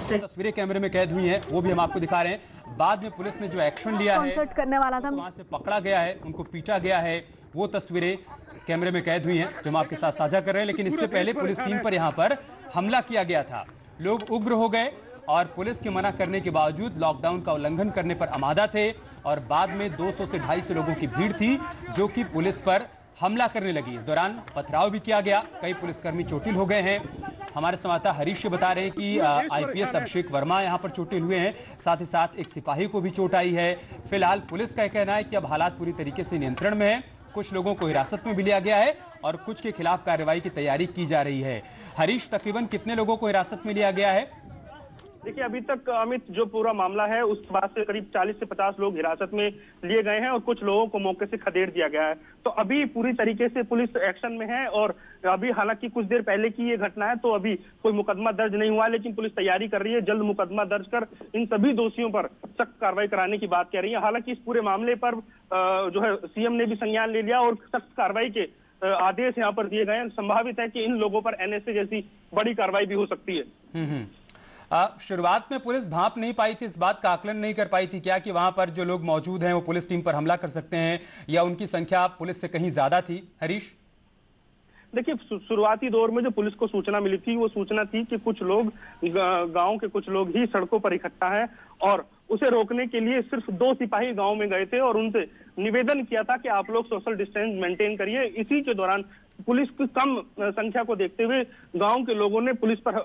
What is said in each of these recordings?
तस्वीरें कैमरे में कैद हुई हैं, वो भी हम आपको दिखा रहे हैं। बाद में पुलिस ने जो एक्शन लिया है, कॉन्सर्ट करने वाला था, वहां से पकड़ा गया है, उनको पीटा गया है, वो तस्वीरें कैमरे में कैद हुई हैं जो हम आपके साथ साझा कर रहे हैं। लेकिन इससे पहले पुलिस टीम पर यहाँ पर हमला किया गया था। लोग उग्र हो गए और पुलिस के मना करने के बावजूद लॉकडाउन का उल्लंघन करने पर आमादा थे और बाद में 200 से 250 लोगों की भीड़ थी जो कि पुलिस पर हमला करने लगी। इस दौरान पथराव भी किया गया, कई पुलिसकर्मी चोटिल हो गए हैं। हमारे संवाददाता हरीश बता रहे हैं कि आईपीएस अभिषेक वर्मा यहां पर चोटिल हुए हैं, साथ ही साथ एक सिपाही को भी चोट आई है। फिलहाल पुलिस का कहना है कि अब हालात पूरी तरीके से नियंत्रण में है, कुछ लोगों को हिरासत में भी लिया गया है और कुछ के खिलाफ कार्रवाई की तैयारी की जा रही है। हरीश, तकरीबन कितने लोगों को हिरासत में लिया गया है? देखिए, अभी तक अमित जो पूरा मामला है उसके बाद से करीब 40 से 50 लोग हिरासत में लिए गए हैं और कुछ लोगों को मौके से खदेड़ दिया गया है। तो अभी पूरी तरीके से पुलिस एक्शन में है और अभी हालांकि कुछ देर पहले की ये घटना है तो अभी कोई मुकदमा दर्ज नहीं हुआ है, लेकिन पुलिस तैयारी कर रही है, जल्द मुकदमा दर्ज कर इन सभी दोषियों पर सख्त कार्रवाई कराने की बात कह रही है। हालांकि इस पूरे मामले पर जो है सीएम ने भी संज्ञान ले लिया और सख्त कार्रवाई के आदेश यहाँ पर दिए गए हैं। संभावित है कि इन लोगों पर एनएसए जैसी बड़ी कार्रवाई भी हो सकती है। शुरुआत में पुलिस भांप नहीं पाई थी, इस बात का आकलन नहीं कर पाई थी क्या कि वहां पर जो लोग मौजूद हैं वो पुलिस टीम पर हमला कर सकते हैं, या उनकी संख्या पुलिस से कहीं ज्यादा थी? हरीश, देखिए, शुरुआती दौर में जो पुलिस को सूचना मिली थी वो सूचना थी कि कुछ लोग गांव के कुछ लोग ही सड़कों पर इकट्ठा हैं और उसे रोकने के लिए सिर्फ 2 सिपाही गांव में गए थे और उनसे निवेदन किया था कि आप लोग सोशल डिस्टेंस मेंटेन करिए। इसी के दौरान पुलिस की कम संख्या को देखते हुए गांव के लोगों ने पुलिस पर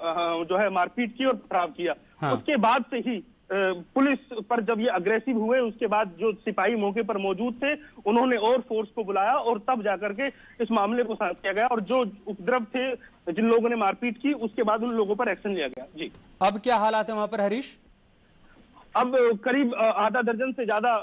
जो है मारपीट की और पथराव किया। हाँ। उसके बाद से ही पुलिस पर जब ये अग्रेसिव हुए उसके बाद जो सिपाही मौके पर मौजूद थे उन्होंने और फोर्स को बुलाया और तब जाकर के इस मामले को शांत किया गया और जो उपद्रव थे, जिन लोगों ने मारपीट की, उसके बाद उन लोगों पर एक्शन लिया गया। जी, अब क्या हालात है वहां पर हरीश? अब करीब आधा दर्जन से ज्यादा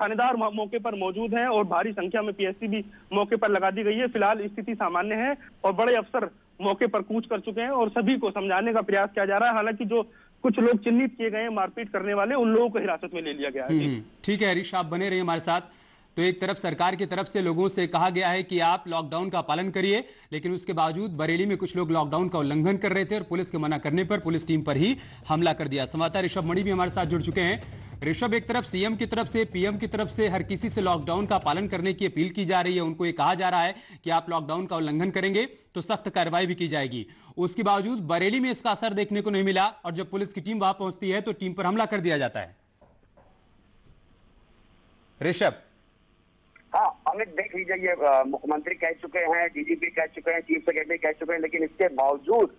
थानेदार मौके पर मौजूद हैं और भारी संख्या में पीएससी भी मौके पर लगा दी गई है। फिलहाल स्थिति सामान्य है और बड़े अफसर मौके पर कूच कर चुके हैं और सभी को समझाने का प्रयास किया जा रहा है। हालांकि जो कुछ लोग चिन्हित किए गए हैं मारपीट करने वाले, उन लोगों को हिरासत में ले लिया गया है। ठीक है हरीश, आप बने रहिए हमारे साथ। तो एक तरफ सरकार की तरफ से लोगों से कहा गया है कि आप लॉकडाउन का पालन करिए, लेकिन उसके बावजूद बरेली में कुछ लोग लॉकडाउन का उल्लंघन कर रहे थे और पुलिस के मना करने पर पुलिस टीम पर ही हमला कर दिया। संवाददाता ऋषभ मणि भी हमारे साथ जुड़ चुके हैं। ऋषभ, एक तरफ सीएम की तरफ से, पीएम की तरफ से हर किसी से लॉकडाउन का पालन करने की अपील की जा रही है, उनको ये कहा जा रहा है कि आप लॉकडाउन का उल्लंघन करेंगे तो सख्त कार्रवाई भी की जाएगी। उसके बावजूद बरेली में इसका असर देखने को नहीं मिला और जब पुलिस की टीम वहां पहुंचती है तो टीम पर हमला कर दिया जाता है। ऋषभ, हाँ अमित, देख लीजिए, ये मुख्यमंत्री कह चुके हैं, डीजीपी कह चुके हैं, चीफ सेक्रेटरी कह चुके हैं, लेकिन इसके बावजूद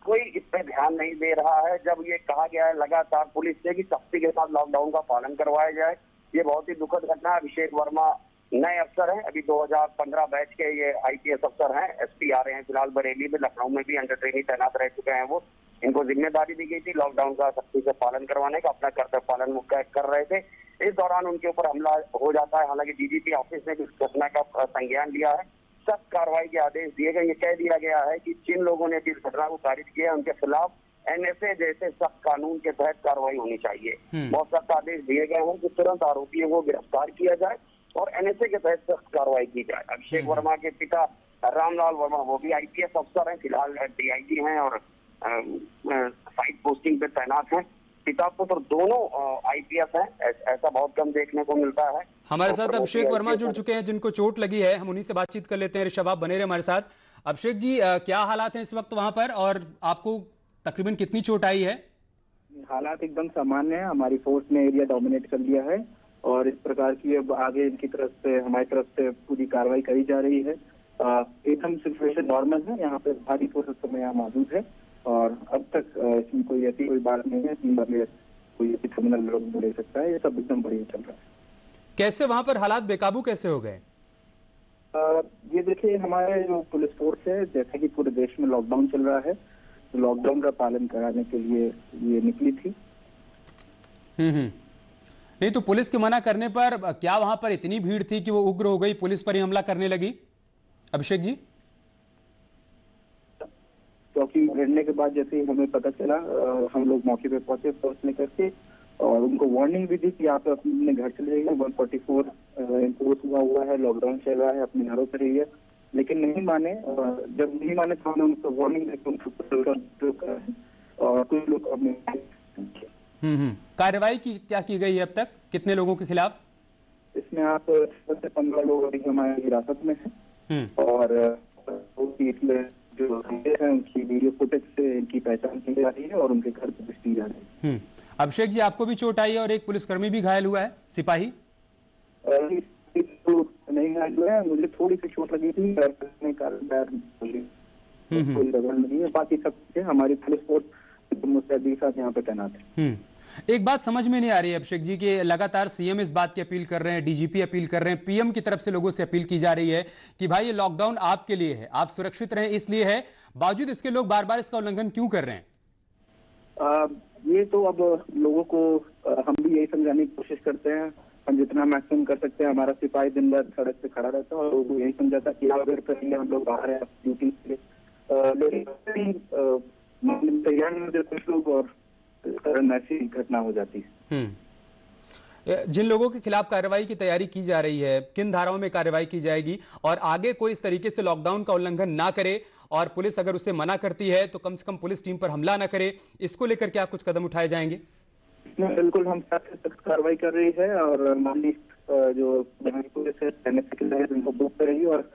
कोई इस पर ध्यान नहीं दे रहा है। जब ये कहा गया है लगातार पुलिस से कि सख्ती के साथ लॉकडाउन का पालन करवाया जाए, ये बहुत ही दुखद घटना है। अभिषेक वर्मा नए अफसर हैं, अभी 2015 बैच के ये आईपीएस अफसर हैं, एसपी आ रहे हैं फिलहाल बरेली में, लखनऊ में भी अंडर ट्रेनिंग तैनात रह चुके हैं। वो, इनको जिम्मेदारी दी गई थी लॉकडाउन का सख्ती से पालन करवाने का, अपना कर्तव्य पालन वो कर रहे थे। इस दौरान उनके ऊपर हमला हो जाता है। हालांकि डीजीपी ऑफिस ने भी इस घटना का संज्ञान लिया है, सख्त कार्रवाई के आदेश दिए गए। ये कह दिया गया है कि जिन लोगों ने इस घटना को कारित किया उनके खिलाफ एनएसए जैसे सख्त कानून के तहत कार्रवाई होनी चाहिए। बहुत सख्त आदेश दिए गए हैं कि तुरंत आरोपियों को गिरफ्तार किया जाए और एनएसए के तहत सख्त कार्रवाई की जाए। अभिषेक वर्मा के पिता रामलाल वर्मा, वो भी आईपीएस अफसर हैं, फिलहाल डीआईजी हैं और साइड पोस्टिंग पे तैनात हैं। पिता पुत्र दोनों आईपीएस हैं, ऐसा बहुत कम देखने को मिलता है। हमारे साथ अभिषेक वर्मा जुड़ चुके हैं जिनको चोट लगी है, हम उन्हीं से बातचीत कर लेते हैं। ऋषभ, आप बने रहे हमारे साथ। अभिषेक जी, क्या हालात हैं इस वक्त वहां पर और आपको तकरीबन कितनी चोट आई है? हालात एकदम सामान्य है। हमारी फोर्स ने एरिया डोमिनेट कर लिया है और इस प्रकार की अब आगे इनकी तरफ से, हमारी तरफ से पूरी कार्रवाई करी जा रही है। एकदम सिचुएशन नॉर्मल है, यहाँ पे भारी फोर्स इस समय यहाँ मौजूद है और अब तक इसमें कोई ऐसी कोई बात नहीं है कि कोई ऐसी क्रिमिनल लोग ले सकता है। ये सब एकदम बढ़िया चल रहा है। कैसे वहां पर हालात बेकाबू कैसे हो गए? ये देखिए, हमारे जो पुलिस फोर्स है, जैसे कि पूरे देश में लॉकडाउन चल रहा है, तो लॉकडाउन का पालन कराने के लिए ये निकली थी। नहीं तो पुलिस के मना करने पर क्या वहां पर इतनी भीड़ थी कि वो उग्र हो गई, पुलिस पर ही हमला करने लगी? अभिषेक जी, चौकी गिरने के बाद जैसे ही हमें पता चला, हम लोग मौके पे पहुंचे फोर्स लेकर के और उनको वार्निंग भी दी कि आप अपने घर चले जाइए, 144 इम्पोज हुआ है, लॉकडाउन चल रहा है, अपने घरों पर रहिए। लेकिन नहीं माने, जब नहीं माने तो हमने उनको वार्निंग देकर उनको और कुछ लोग अपने कार्रवाई की क्या की गई है अब तक, कितने लोगों के खिलाफ? इसमें आप 10 से 15 लोग अभी हमारी हिरासत में हैं और इसमें जो संदेश है उनकी वीडियो फुटेज से इनकी पहचान की जा रही है और उनके घर पर की जा रही है। अभिषेक जी, आपको भी चोट आई है और एक पुलिसकर्मी भी घायल हुआ है, सिपाही? तो नहीं घायल हुआ है, मुझे थोड़ी सी चोट लगी थी, कोई रगड़ नहीं है, बाकी सब हमारी पुलिस फोर्स मुस्तैदी के साथ यहाँ पे तैनात है। एक बात समझ में नहीं आ रही है अभिषेक जी कि लगातार सीएम इस बात की अपील कर रहे हैं, डीजीपी अपील कर रहे हैं, पीएम की तरफ से लोगों से अपील की जा रही है कि भाई ये लॉकडाउन आपके लिए है, आप सुरक्षित रहें इसलिए है, बावजूद इसके लोग बार बार इसका उल्लंघन क्यों कर रहे हैं? ये तो अब लोगों को हम भी यही समझाने की कोशिश करते हैं, हम जितना मैक्सिमम कर सकते हैं। हमारा सिपाही दिन रात सड़क पे खड़ा रहता है और लोगों को यही समझाता कि आप घर पर हम लोग बाहर हैं ड्यूटी के लिए, लेकिन तैयार नहीं होते कुछ लोग और इस कारण ऐसी घटना हो जाती है। जिन लोगों के खिलाफ कार्रवाई की तैयारी की जा रही है, किन धाराओं में कार्रवाई की जाएगी और आगे कोई इस तरीके से लॉकडाउन का उल्लंघन ना करे और पुलिस अगर उसे मना करती है तो कम से कम पुलिस टीम पर हमला ना करे, इसको लेकर क्या कुछ कदम उठाए जाएंगे? बिल्कुल, हम सख्त कार्रवाई कर रही है और माननीय जो पुलिस है एनएसए के तहत उनको बुक करेगी और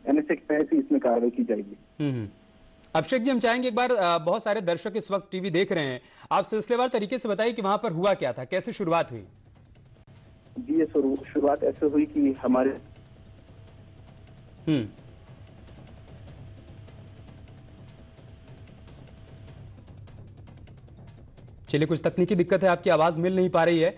एनएसए के तहत ही इसमें कार्रवाई की जाएगी। अभिषेक जी, हम चाहेंगे एक बार, बहुत सारे दर्शक इस वक्त टीवी देख रहे हैं, आप सिलसिलेवार तरीके से बताइए कि वहां पर हुआ क्या था, कैसे शुरुआत हुई? जी, ये शुरुआत ऐसे हुई कि हमारे चलिए, कुछ तकनीकी दिक्कत है, आपकी आवाज मिल नहीं पा रही है।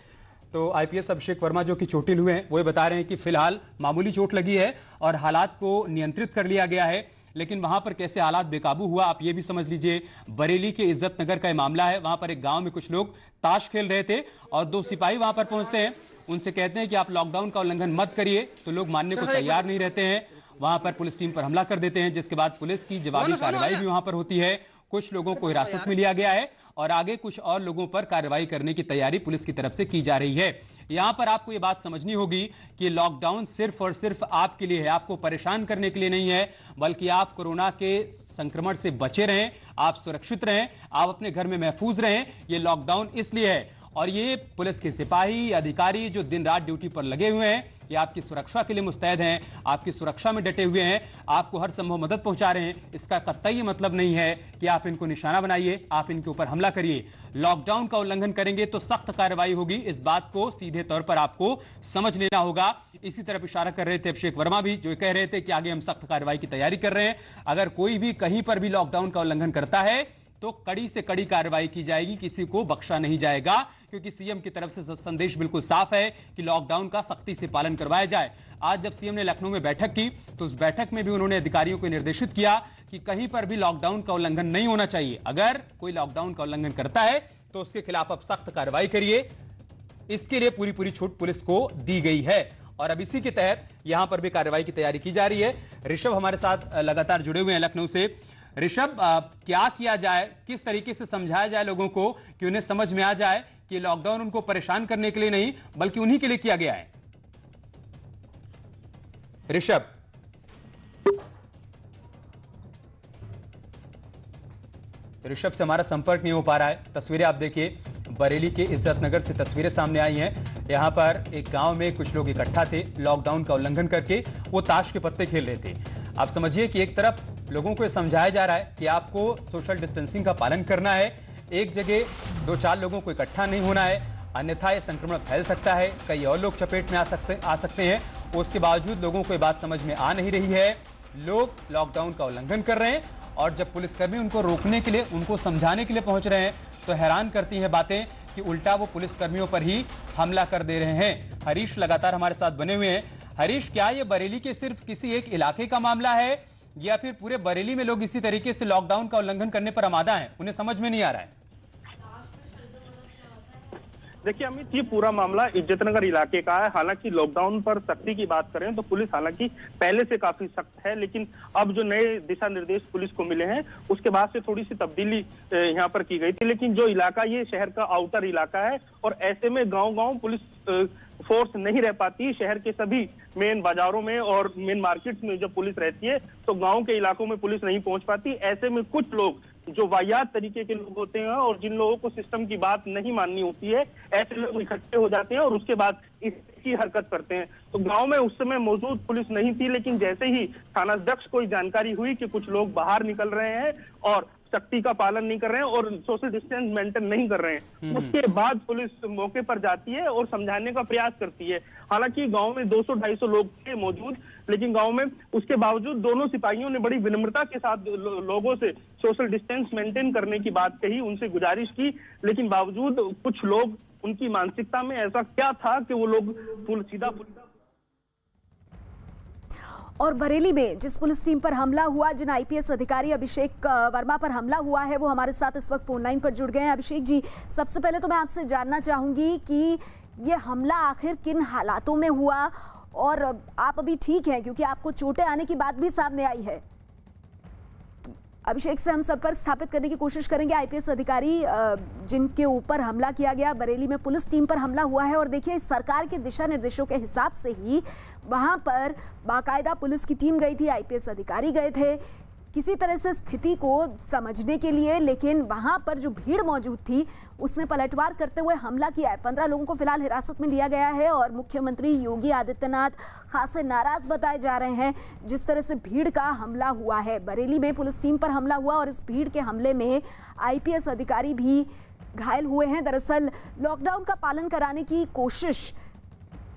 तो आईपीएस अभिषेक वर्मा जो कि चोटिल हुए हैं वो बता रहे हैं कि फिलहाल मामूली चोट लगी है और हालात को नियंत्रित कर लिया गया है, लेकिन वहां पर कैसे हालात बेकाबू हुआ आप ये भी समझ लीजिए। बरेली के इज्जत नगर का मामला है, वहां पर एक गांव में कुछ लोग ताश खेल रहे थे और 2 सिपाही वहां पर पहुंचते हैं, उनसे कहते हैं कि आप लॉकडाउन का उल्लंघन मत करिए, तो लोग मानने को तैयार नहीं रहते हैं, वहां पर पुलिस टीम पर हमला कर देते हैं, जिसके बाद पुलिस की जवाबी कार्रवाई भी वहां पर होती है। कुछ लोगों को हिरासत में लिया गया है और आगे कुछ और लोगों पर कार्रवाई करने की तैयारी पुलिस की तरफ से की जा रही है। यहां पर आपको यह बात समझनी होगी कि लॉकडाउन सिर्फ और सिर्फ आपके लिए है, आपको परेशान करने के लिए नहीं है, बल्कि आप कोरोना के संक्रमण से बचे रहें, आप सुरक्षित रहें, आप अपने घर में महफूज रहें। ये लॉकडाउन इसलिए है और ये पुलिस के सिपाही अधिकारी जो दिन रात ड्यूटी पर लगे हुए हैं, ये आपकी सुरक्षा के लिए मुस्तैद हैं, आपकी सुरक्षा में डटे हुए हैं, आपको हर संभव मदद पहुंचा रहे हैं। इसका कतई मतलब नहीं है कि आप इनको निशाना बनाइए, आप इनके ऊपर हमला करिए। लॉकडाउन का उल्लंघन करेंगे तो सख्त कार्रवाई होगी, इस बात को सीधे तौर पर आपको समझ लेना होगा। इसी तरफ इशारा कर रहे थे अभिषेक वर्मा भी, जो कह रहे थे कि आगे हम सख्त कार्रवाई की तैयारी कर रहे हैं, अगर कोई भी कहीं पर भी लॉकडाउन का उल्लंघन करता है तो कड़ी से कड़ी कार्रवाई की जाएगी, किसी को बख्शा नहीं जाएगा, क्योंकि सीएम की तरफ से संदेश बिल्कुल साफ है कि लॉकडाउन का सख्ती से पालन करवाया जाए। आज जब सीएम ने लखनऊ में बैठक की तो उस बैठक में भी उन्होंने अधिकारियों को निर्देशित किया कि कहीं पर भी लॉकडाउन का उल्लंघन नहीं होना चाहिए, अगर कोई लॉकडाउन का उल्लंघन करता है तो उसके खिलाफ आप सख्त कार्रवाई करिए। इसके लिए पूरी छूट पुलिस को दी गई है और अब इसी के तहत यहां पर भी कार्रवाई की तैयारी की जा रही है। ऋषभ हमारे साथ लगातार जुड़े हुए हैं लखनऊ से। ऋषभ, क्या किया जाए, किस तरीके से समझाया जाए लोगों को कि उन्हें समझ में आ जाए कि लॉकडाउन उनको परेशान करने के लिए नहीं बल्कि उन्हीं के लिए किया गया है? ऋषभ, ऋषभ से हमारा संपर्क नहीं हो पा रहा है। तस्वीरें आप देखिए, बरेली के इज्जत नगर से तस्वीरें सामने आई हैं। यहां पर एक गांव में कुछ लोग इकट्ठा थे, लॉकडाउन का उल्लंघन करके वो ताश के पत्ते खेल रहे थे। आप समझिए कि एक तरफ लोगों को समझाया जा रहा है कि आपको सोशल डिस्टेंसिंग का पालन करना है, एक जगह 2-4 लोगों को इकट्ठा नहीं होना है, अन्यथा यह संक्रमण फैल सकता है, कई और लोग चपेट में आ सकते हैं। उसके बावजूद लोगों को यह बात समझ में आ नहीं रही है, लोग लॉकडाउन का उल्लंघन कर रहे हैं और जब पुलिसकर्मी उनको रोकने के लिए, उनको समझाने के लिए पहुंच रहे हैं तो हैरान करती हैं बातें कि उल्टा वो पुलिसकर्मियों पर ही हमला कर दे रहे हैं। हरीश लगातार हमारे साथ बने हुए हैं। हरीश, क्या ये बरेली के सिर्फ किसी एक इलाके का मामला है या फिर पूरे बरेली में लोग इसी तरीके से लॉकडाउन का उल्लंघन करने पर आमादा हैं, उन्हें समझ में नहीं आ रहा है? देखिए अमित, ये पूरा मामला इज्जतनगर इलाके का है। हालांकि लॉकडाउन पर सख्ती की बात करें तो पुलिस हालांकि पहले से काफी सख्त है, लेकिन अब जो नए दिशा निर्देश पुलिस को मिले हैं उसके बाद से थोड़ी सी तब्दीली यहाँ पर की गई थी। लेकिन जो इलाका, ये शहर का आउटर इलाका है और ऐसे में गांव-गांव पुलिस फोर्स नहीं रह पाती। शहर के सभी मेन बाजारों में और मेन मार्केट्स में जब पुलिस रहती है तो गांव के इलाकों में पुलिस नहीं पहुंच पाती। ऐसे में कुछ लोग जो वाहियात तरीके के लोग होते हैं और जिन लोगों को सिस्टम की बात नहीं माननी होती है, ऐसे लोग इकट्ठे हो जाते हैं और उसके बाद इसकी हरकत करते हैं। तो गांव में उस समय मौजूद पुलिस नहीं थी, लेकिन जैसे ही थानाध्यक्ष को जानकारी हुई कि कुछ लोग बाहर निकल रहे हैं और सख्ती का पालन नहीं कर रहे हैं और सोशल डिस्टेंस मेंटेन नहीं कर रहे हैं, उसके बाद पुलिस मौके पर जाती है और समझाने का प्रयास करती है। हालांकि गांव में 200-250 लोग थे मौजूद, लेकिन गांव में उसके बावजूद दोनों सिपाहियों ने बड़ी विनम्रता के साथ लोगों से सोशल डिस्टेंस मेंटेन करने की बात कही, उनसे गुजारिश की, लेकिन बावजूद कुछ लोग, उनकी मानसिकता में ऐसा क्या था कि वो लोग सीधा और बरेली में जिस पुलिस टीम पर हमला हुआ, जिन आईपीएस अधिकारी अभिषेक वर्मा पर हमला हुआ है, वो हमारे साथ इस वक्त फोन लाइन पर जुड़ गए हैं। अभिषेक जी, सबसे पहले तो मैं आपसे जानना चाहूंगी कि ये हमला आखिर किन हालातों में हुआ और आप अभी ठीक हैं, क्योंकि आपको चोटें आने की बात भी सामने आई है। अभिषेक से हम संपर्क स्थापित करने की कोशिश करेंगे। आईपीएस अधिकारी जिनके ऊपर हमला किया गया, बरेली में पुलिस टीम पर हमला हुआ है और देखिए सरकार के दिशा निर्देशों के हिसाब से ही वहां पर बाकायदा पुलिस की टीम गई थी, आईपीएस अधिकारी गए थे किसी तरह से स्थिति को समझने के लिए, लेकिन वहां पर जो भीड़ मौजूद थी उसने पलटवार करते हुए हमला किया है। 15 लोगों को फिलहाल हिरासत में लिया गया है और मुख्यमंत्री योगी आदित्यनाथ खासे नाराज बताए जा रहे हैं जिस तरह से भीड़ का हमला हुआ है। बरेली में पुलिस टीम पर हमला हुआ और इस भीड़ के हमले में आईपीएस अधिकारी भी घायल हुए हैं। दरअसल लॉकडाउन का पालन कराने की कोशिश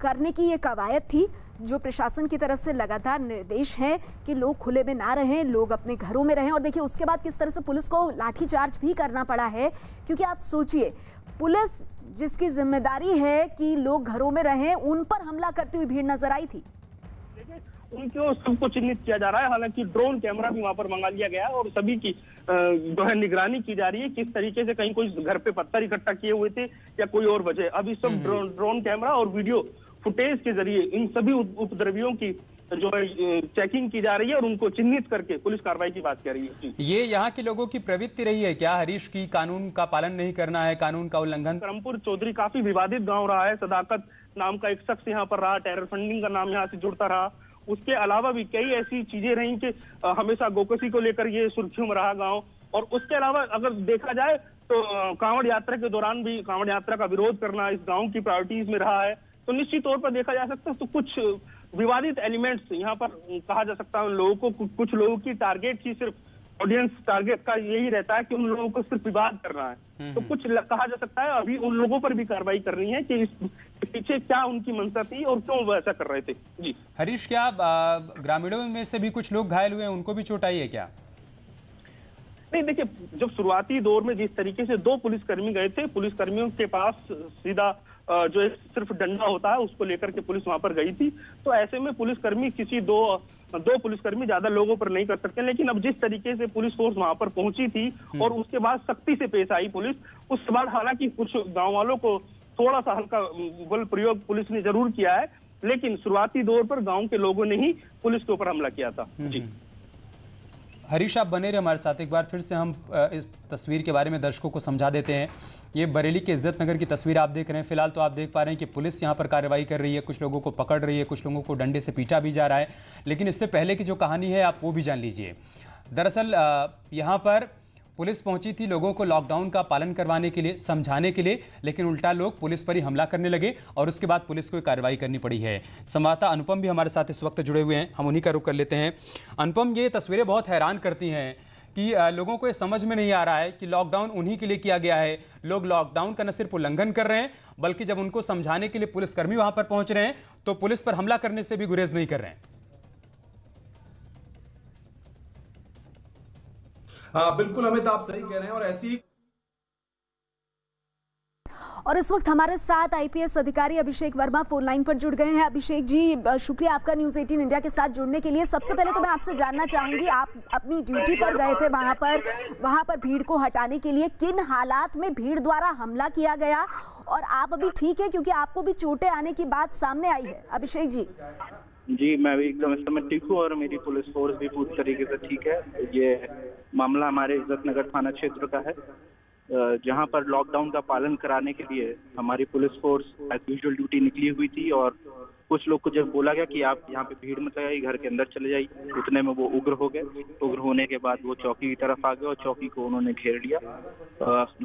करने की ये कवायद थी, जो प्रशासन की तरफ से लगातार निर्देश हैं कि लोग खुले में ना रहें, लोग अपने घरों में रहें। और देखिए उसके बाद किस तरह से पुलिस को लाठीचार्ज भी करना पड़ा है, क्योंकि आप सोचिए पुलिस जिसकी जिम्मेदारी है कि लोग घरों में रहें, उन पर हमला करती हुई भीड़ नजर आई थी। उनको सबको चिन्हित किया जा रहा है, हालांकि ड्रोन कैमरा भी वहां पर मंगा लिया गया है और सभी की जो है निगरानी की जा रही है किस तरीके से कहीं कोई घर पे पत्थर इकट्ठा किए हुए थे या कोई और वजह। अभी सब ड्रोन कैमरा और वीडियो फुटेज के जरिए इन सभी उपद्रवियों की जो है चेकिंग की जा रही है और उनको चिन्हित करके पुलिस कार्रवाई की बात कर रही है। ये यहाँ के लोगों की प्रवृत्ति रही है क्या हरीश की कानून का पालन नहीं करना है, कानून का उल्लंघन? करमपुर चौधरी काफी विवादित गांव रहा है, सदाकत नाम का एक शख्स यहाँ पर रहा, टेरर फंडिंग का नाम यहाँ से जुड़ता रहा। उसके अलावा भी कई ऐसी चीजें रही कि हमेशा गोकसी को लेकर ये सुर्खियों में रहा गाँव। और उसके अलावा अगर देखा जाए तो कांवड़ यात्रा के दौरान भी कांवड़ यात्रा का विरोध करना इस गाँव की प्रायोरिटीज में रहा है। तो निश्चित तौर पर देखा जा सकता है तो कुछ विवादित एलिमेंट्स यहाँ पर कहा जा सकता है लोगों को, कुछ लोगों की टारगेट ही सिर्फ ऑडियंस टारगेट का यही रहता है कि उन लोगों को सिर्फ विवाद करना है। तो कुछ कहा जा सकता है अभी उन लोगों पर भी कार्रवाई करनी है कि इस पीछे क्या उनकी मंशा थी और क्यों वो ऐसा कर रहे थे। जी हरीश, क्या ग्रामीणों में से भी कुछ लोग घायल हुए हैं, उनको भी चोट आई है क्या? नहीं, देखिए जब शुरुआती दौर में जिस तरीके से 2 पुलिसकर्मी गए थे, पुलिसकर्मियों के पास सीधा जो सिर्फ डंडा होता है उसको लेकर के पुलिस वहां पर गई थी। तो ऐसे में पुलिसकर्मी किसी दो पुलिसकर्मी ज्यादा लोगों पर नहीं कर सकते, लेकिन अब जिस तरीके से पुलिस फोर्स वहां पर पहुंची थी और उसके बाद सख्ती से पेश आई पुलिस, उसके बाद हालांकि कुछ गांव वालों को थोड़ा सा हल्का बल प्रयोग पुलिस ने जरूर किया है, लेकिन शुरुआती दौर पर गाँव के लोगों ने ही पुलिस के ऊपर हमला किया था। जी हरीश, आप बने रहे हमारे साथ। एक बार फिर से हम इस तस्वीर के बारे में दर्शकों को समझा देते हैं। ये बरेली के इज्जत नगर की तस्वीर आप देख रहे हैं। फिलहाल तो आप देख पा रहे हैं कि पुलिस यहाँ पर कार्रवाई कर रही है, कुछ लोगों को पकड़ रही है, कुछ लोगों को डंडे से पीटा भी जा रहा है। लेकिन इससे पहले की जो कहानी है आप वो भी जान लीजिए। दरअसल यहाँ पर पुलिस पहुंची थी लोगों को लॉकडाउन का पालन करवाने के लिए, समझाने के लिए, लेकिन उल्टा लोग पुलिस पर ही हमला करने लगे और उसके बाद पुलिस को कार्रवाई करनी पड़ी है। संवाददाता अनुपम भी हमारे साथ इस वक्त जुड़े हुए हैं, हम उन्हीं का रुख कर लेते हैं। अनुपम, ये तस्वीरें बहुत हैरान करती हैं कि लोगों को ये समझ में नहीं आ रहा है कि लॉकडाउन उन्हीं के लिए किया गया है। लोग लॉकडाउन का न सिर्फ उल्लंघन कर रहे हैं, बल्कि जब उनको समझाने के लिए पुलिसकर्मी वहां पर पहुंच रहे हैं तो पुलिस पर हमला करने से भी गुरेज नहीं कर रहे हैं। हाँ बिल्कुल अमित, आप सही कह रहे हैं। और ऐसी और इस वक्त हमारे साथ आईपीएस अधिकारी अभिषेक वर्मा फोन लाइन पर जुड़ गए हैं। अभिषेक जी, शुक्रिया आपका न्यूज़ 18 इंडिया के साथ जुड़ने के लिए। सबसे पहले तो मैं आपसे जानना चाहूंगी, आप अपनी ड्यूटी पर गए थे वहां पर भीड़ को हटाने के लिए, किन हालात में भीड़ द्वारा हमला किया गया और आप अभी ठीक है, क्योंकि आपको भी चोटें आने की बात सामने आई है। अभिषेक जी। जी, मैं भी एकदम इस समय ठीक हूँ और मेरी पुलिस फोर्स भी पूरी तरीके से ठीक है। ये मामला हमारे इज्जत नगर थाना क्षेत्र का है, जहां पर लॉकडाउन का पालन कराने के लिए हमारी police force as usual duty निकली हुई थी और कुछ लोग को जब बोला गया कि आप यहाँ पे भीड़ मत लगाइए, घर के अंदर चले जाइए, उतने में वो उग्र हो गए। उग्र होने के बाद वो चौकी की तरफ आ गए और चौकी को उन्होंने घेर लिया।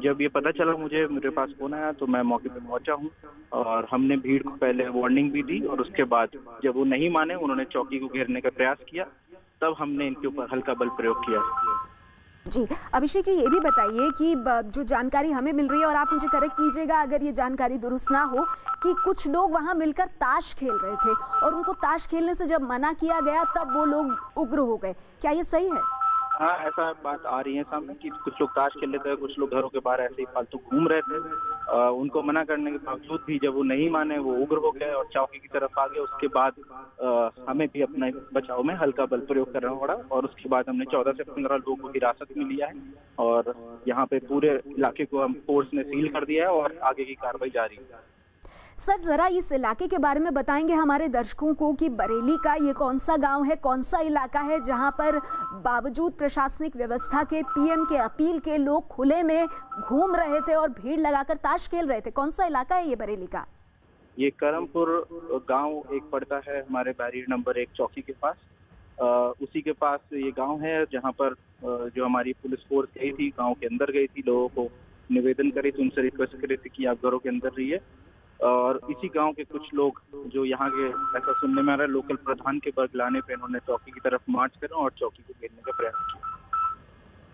जब ये पता चला मेरे पास फोन आया तो मैं मौके पे पहुंचा हूँ और हमने भीड़ को पहले वार्निंग भी दी और उसके बाद जब वो नहीं माने, उन्होंने चौकी को घेरने का प्रयास किया, तब हमने इनके ऊपर हल्का बल प्रयोग किया। जी अभिषेक जी, ये भी बताइए कि जो जानकारी हमें मिल रही है, और आप मुझे करेक्ट कीजिएगा अगर ये जानकारी दुरुस्त ना हो, कि कुछ लोग वहां मिलकर ताश खेल रहे थे और उनको ताश खेलने से जब मना किया गया तब वो लोग उग्र हो गए, क्या ये सही है? हाँ, ऐसा बात आ रही है सामने कि कुछ लोग ताश खेल रहे थे, कुछ लोग घरों के बाहर ऐसे ही फालतू घूम रहे थे। उनको मना करने के बावजूद भी जब वो नहीं माने, वो उग्र हो गए और चौकी की तरफ आ गए। उसके बाद हमें भी अपने बचाव में हल्का बल प्रयोग करना पड़ा और उसके बाद हमने 14 से 15 लोगों को हिरासत में लिया है और यहाँ पे पूरे इलाके को हम फोर्स ने सील कर दिया है और आगे की कार्रवाई जारी है। सर जरा इस इलाके के बारे में बताएंगे हमारे दर्शकों को कि बरेली का ये कौन सा गांव है, कौन सा इलाका है जहां पर बावजूद प्रशासनिक व्यवस्था के, पीएम के अपील के लोग खुले में घूम रहे थे और भीड़ लगाकर ताश खेल रहे थे? कौन सा इलाका है ये बरेली का? ये करमपुर गांव एक पड़ता है हमारे बैरियर नंबर 1 चौकी के पास। उसी के पास ये गांव है जहां पर जो हमारी पुलिस फोर्स गई थी, गांव के अंदर गई थी, लोगों को निवेदन करी थी, उनसे रिक्वेस्ट करी थी कि आप घरों के अंदर रहिए। और इसी गांव के कुछ लोग जो यहाँ के, ऐसा सुनने में आ रहा है, लोकल प्रधान के बरगलाने पे इन्होंने चौकी की तरफ मार्च करा और चौकी को घेरने का प्रयास किया।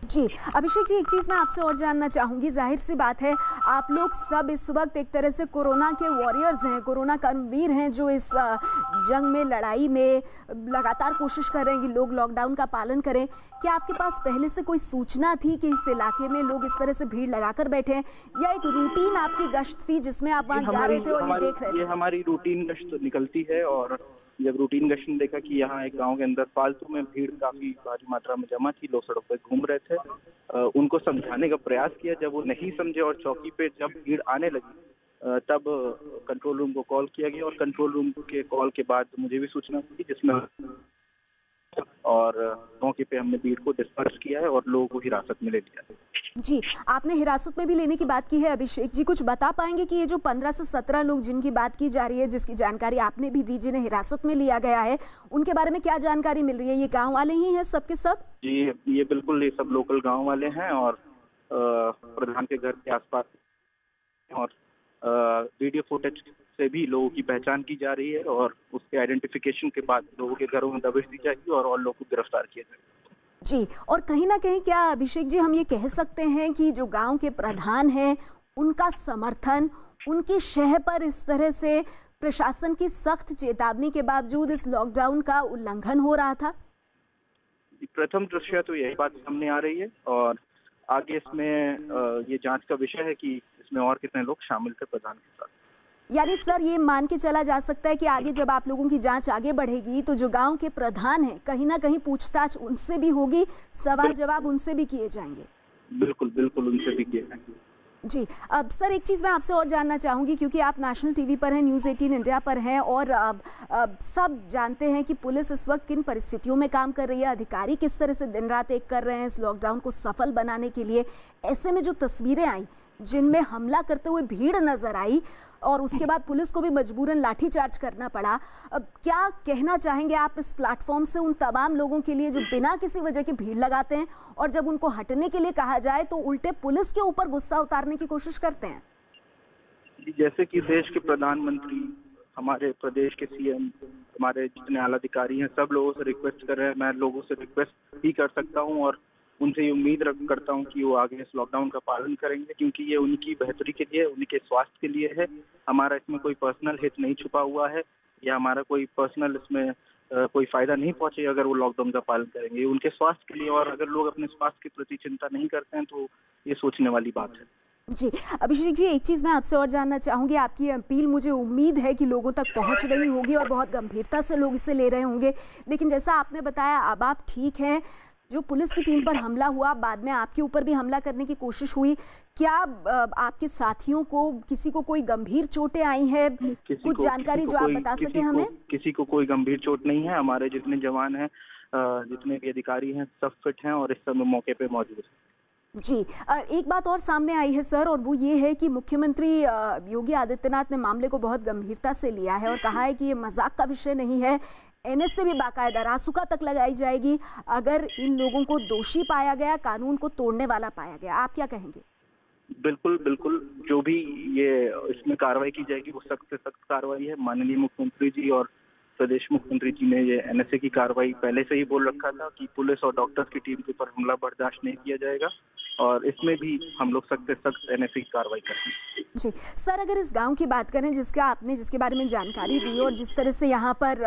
जी अभिषेक जी, एक चीज मैं आपसे और जानना चाहूंगी, जाहिर सी बात है आप लोग सब इस वक्त एक तरह से कोरोना के वॉरियर्स हैं, कोरोना कर्मवीर हैं, जो इस जंग में, लड़ाई में लगातार कोशिश कर रहे हैं कि लोग लॉकडाउन का पालन करें। क्या आपके पास पहले से कोई सूचना थी कि इस इलाके में लोग इस तरह से भीड़ लगाकर बैठे हैं, या एक रूटीन आपकी गश्त थी जिसमें आप वहाँ जा रहे थे और ये देख रहे थे? ये हमारी रूटीन गश्त निकलती है और जब रूटीन गश्त ने देखा कि यहाँ एक गांव के अंदर फालतू में भीड़ काफी भारी मात्रा में जमा थी, लोग सड़क पर घूम रहे थे, उनको समझाने का प्रयास किया। जब वो नहीं समझे और चौकी पे जब भीड़ आने लगी तब कंट्रोल रूम को कॉल किया गया और कंट्रोल रूम के कॉल के बाद मुझे भी सूचना मिली, जिसमें और मौके पे हमने भीड़ को डिस्पर्स किया है और लोगों को हिरासत में ले लिया है। जी आपने हिरासत में भी लेने की बात की है। अभिषेक जी कुछ बता पाएंगे कि ये जो 15 से 17 लोग जिनकी बात की जा रही है, जिसकी जानकारी आपने भी दी, जिन्हें हिरासत में लिया गया है, उनके बारे में क्या जानकारी मिल रही है? ये गांव वाले ही हैं सब के सब? जी ये बिल्कुल, ये सब लोकल गांव वाले हैं और प्रधान के घर के आसपास, और वीडियो फुटेज से भी लोगों की पहचान की जा रही है और उसके आइडेंटिफिकेशन के बाद लोगों के घरों में दबिश दी जाएगी और लोगों को गिरफ्तार किया जाएगा। जी, और कहीं ना कहीं क्या अभिषेक जी हम ये कह सकते हैं कि जो गांव के प्रधान हैं उनका समर्थन, उनकी शह पर इस तरह से प्रशासन की सख्त चेतावनी के बावजूद इस लॉकडाउन का उल्लंघन हो रहा था? प्रथम दृष्टया तो यही बात सामने आ रही है और आगे इसमें ये जांच का विषय है कि इसमें और कितने लोग शामिल थे प्रधान के साथ। यानी सर ये मान के चला जा सकता है कि आगे जब आप लोगों की जांच आगे बढ़ेगी तो जो गांव के प्रधान हैं कहीं ना कहीं पूछताछ उनसे भी होगी, सवाल जवाब उनसे भी किए जाएंगे? बिल्कुल बिल्कुल, उनसे भी किए जाएंगे। जी अब सर एक चीज़ मैं आपसे और जानना चाहूँगी, क्योंकि आप नेशनल टीवी पर हैं, न्यूज़ 18 इंडिया पर हैं और अब सब जानते हैं कि पुलिस इस वक्त किन परिस्थितियों में काम कर रही है, अधिकारी किस तरह से दिन रात एक कर रहे हैं इस लॉकडाउन को सफल बनाने के लिए। ऐसे में जो तस्वीरें आई जिनमें हमला करते हुए भीड़ नजर आई और उसके बाद पुलिस को भी मजबूरन लाठीचार्ज करना पड़ा, अब क्या कहना चाहेंगे आप इस प्लेटफॉर्म से उन तमाम लोगों के लिए जो बिना किसी वजह के भीड़ लगाते हैं और जब उनको हटने के लिए कहा जाए तो उल्टे पुलिस के ऊपर गुस्सा उतारने की कोशिश करते हैं? जैसे कि देश के प्रधानमंत्री, हमारे प्रदेश के सीएम, हमारे जितने आला अधिकारी हैं, सब लोगों से रिक्वेस्ट कर रहे हैं। मैं लोगों से रिक्वेस्ट भी कर सकता हूं और उनसे ये उम्मीद करता हूं कि वो आगे इस लॉकडाउन का पालन करेंगे, क्योंकि ये उनकी बेहतरी के लिए, उनके स्वास्थ्य के लिए है। हमारा इसमें कोई पर्सनल हित नहीं छुपा हुआ है या हमारा कोई पर्सनल इसमें कोई फायदा नहीं पहुंचेगा अगर वो लॉकडाउन का पालन करेंगे, उनके स्वास्थ्य के लिए। और अगर लोग अपने स्वास्थ्य के प्रति चिंता नहीं करते हैं तो ये सोचने वाली बात है। जी अभिषेक जी एक चीज़ मैं आपसे और जानना चाहूँगी, आपकी अपील मुझे उम्मीद है कि लोगों तक पहुँच रही होगी और बहुत गंभीरता से लोग इसे ले रहे होंगे, लेकिन जैसा आपने बताया अब आप ठीक हैं, जो पुलिस की टीम पर हमला हुआ, बाद में आपके ऊपर भी हमला करने की कोशिश हुई, क्या आपके साथियों को किसी को कोई गंभीर चोटें आई हैं? कुछ जानकारी जो आप बता सके हमें? किसी को कोई गंभीर चोट नहीं है। हमारे जितने जवान हैं, जितने भी अधिकारी हैं, सब फिट हैं और इस समय मौके पे मौजूद हैं। जी, एक बात और सामने आई है सर, और वो ये है कि मुख्यमंत्री योगी आदित्यनाथ ने मामले को बहुत गंभीरता से लिया है और कहा है कि ये मजाक का विषय नहीं है। एनएसए भी बाकायदा रासुका तक लगाई जाएगी अगर इन लोगों को दोषी पाया गया, कानून को तोड़ने वाला पाया गया। आप क्या कहेंगे? बिल्कुल बिल्कुल, जो भी ये इसमें कार्रवाई की जाएगी वो सख्त से सख्त कार्रवाई है। माननीय मुख्यमंत्री जी और प्रदेश मुख्यमंत्री जी ने ये एनएसए की कार्रवाई पहले से ही बोल रखा था कि पुलिस और डॉक्टर्स की टीम के ऊपर हमला बर्दाश्त नहीं किया जाएगा, और इसमें भी हम लोग सख्त से सख्त एनएसए की कार्रवाई करेंगे। जी सर, अगर इस गांव की बात करें जिसके बारे में जानकारी दी और जिस तरह से यहाँ पर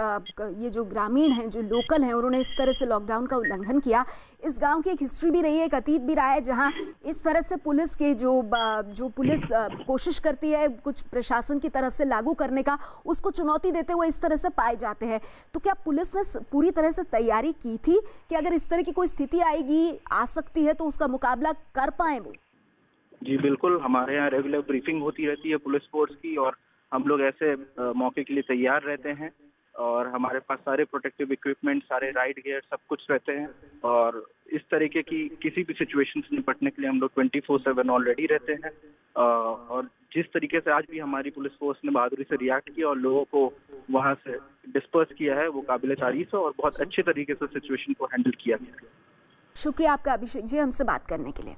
ये जो ग्रामीण हैं, जो लोकल हैं, उन्होंने इस तरह से लॉकडाउन का उल्लंघन किया, इस गांव की एक हिस्ट्री भी रही है, एक अतीत भी रहा है जहाँ इस तरह से पुलिस के जो पुलिस कोशिश करती है कुछ प्रशासन की तरफ से लागू करने का, उसको चुनौती देते हुए इस तरह से पाए जाते हैं। तो क्या पुलिस ने पूरी तरह से तैयारी की थी कि अगर इस तरह की कोई स्थिति आएगी, आ सकती है, तो उसका मुकाबला कर पाए वो? जी बिल्कुल, हमारे यहाँ रेगुलर ब्रीफिंग होती रहती है पुलिस फोर्स की, और हम लोग ऐसे मौके के लिए तैयार रहते हैं, और हमारे पास सारे प्रोटेक्टिव इक्विपमेंट, सारे राइड गियर, सब कुछ रहते हैं, और इस तरीके की किसी भी सिचुएशन से निपटने के लिए हम लोग 24/7 ऑलरेडी रहते हैं। और जिस तरीके से आज भी हमारी पुलिस फोर्स ने बहादुरी से रिएक्ट किया और लोगों को वहां से डिस्पर्स किया है, वो काबिल तारीफ है, और बहुत अच्छे तरीके से सिचुएशन को हैंडल किया गया है। शुक्रिया आपका अभिषेक जी, हमसे बात करने के लिए।